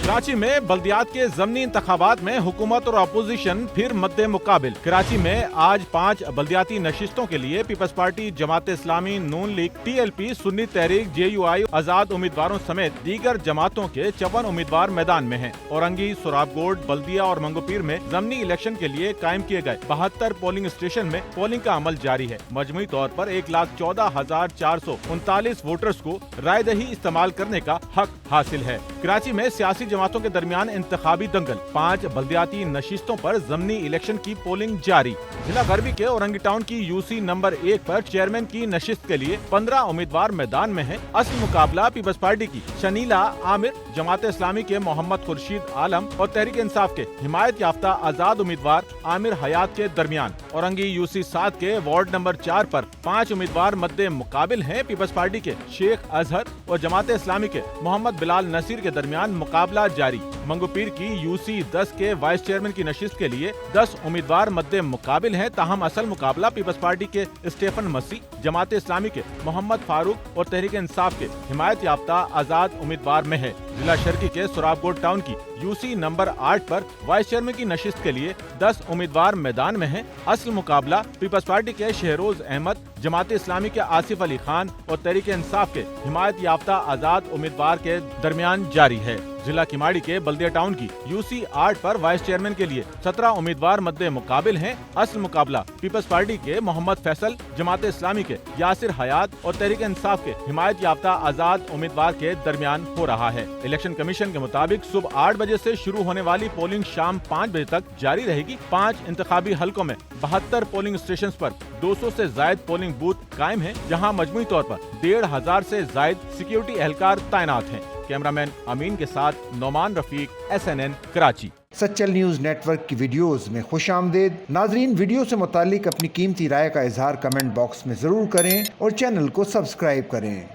कराची में बल्दियात के ज़मनी इंतखाबात में हुकूमत और अपोजिशन फिर मद्दे मुकाबिल। कराची में आज 5 बल्दियाती नशिस्तों के लिए पीपल्स पार्टी, जमात इस्लामी, नून लीग, TLP, सुन्नी तहरीक, JUI, आजाद उम्मीदवारों समेत दीगर जमातों के 54 उम्मीदवार मैदान में हैं। औरंगी, सोराबकोट, बल्दिया और मंगोपीर में ज़मनी इलेक्शन के लिए कायम किए गए 72 पोलिंग स्टेशन में पोलिंग का अमल जारी है। मजमूई तौर पर 1,14,439 वोटर्स को रायदही इस्तेमाल करने का हक हासिल है। कराची में सियासी जमातों के दरमियान इंतखाबी दंगल, 5 बल्दियाती नशिस्तों पर ज़मनी इलेक्शन की पोलिंग जारी। जिला गरबी के औरंगी टाउन की UC नंबर 1 पर चेयरमैन की नशिस्त के लिए 15 उम्मीदवार मैदान में हैं। असल मुकाबला पीपल्स पार्टी की शनीला आमिर, जमात इस्लामी के मोहम्मद खुर्शीद आलम और तहरीक इंसाफ के हिमायत याफ्ता आजाद उम्मीदवार आमिर हयात के दरमियान। औरंगी UC 7 के वार्ड नंबर 4 पर 5 उम्मीदवार मद्दे मुकाबिल हैं। पीपल्स पार्टी के शेख अजहर और जमात इस्लामी के मोहम्मद बिलाल नसीर के दरमियान मुकाबला जारी। मंगोपीर की UC 10 के वाइस चेयरमैन की नशिस्त के लिए 10 उम्मीदवार मद्दे मुकाबिल हैं। ताहम असल मुकाबला पीपल्स पार्टी के स्टेफन मसी, जमात इस्लामी के मोहम्मद फारूक और तहरीक इंसाफ के हिमायत याफ्ता आजाद उम्मीदवार में है। जिला शर्की के सोराबकोट टाउन की UC नंबर 8 पर वाइस चेयरमैन की नशिस्त के लिए 10 उम्मीदवार मैदान में हैं। असल मुकाबला पीपल्स पार्टी के शहरोज अहमद, जमात इस्लामी के आसिफ अली खान और तहरीक इंसाफ के हिमायत याफ्ता आजाद उम्मीदवार के दरमियान जारी है। जिला किमाड़ी के बल्दिया टाउन की UC 8 पर वाइस चेयरमैन के लिए 17 उम्मीदवार मद्दे मुकाबिल हैं। असल मुकाबला पीपल्स पार्टी के मोहम्मद फैसल, जमात इस्लामी के यासिर हयात और तहरीक इंसाफ के हिमायत याफ्ता आजाद उम्मीदवार के दरमियान हो रहा है। इलेक्शन कमीशन के मुताबिक सुबह 8 बजे से शुरू होने वाली पोलिंग शाम 5 बजे तक जारी रहेगी। 5 इंतखाबी हलकों में 72 पोलिंग स्टेशन पर 200 से जायद पोलिंग बूथ कायम है, जहां मजमूई तौर पर 1,500 से जायद सिक्योरिटी एहलकार तैनात हैं। कैमरामैन अमीन के साथ Nauman Rafiq, SNN Karachi. Sachal news network की वीडियोस में खुश आमदेद। नाजरीन, वीडियो से मुतालिक अपनी कीमती राय का इजहार कमेंट बॉक्स में ज़रूर करें और चैनल को सब्सक्राइब करें।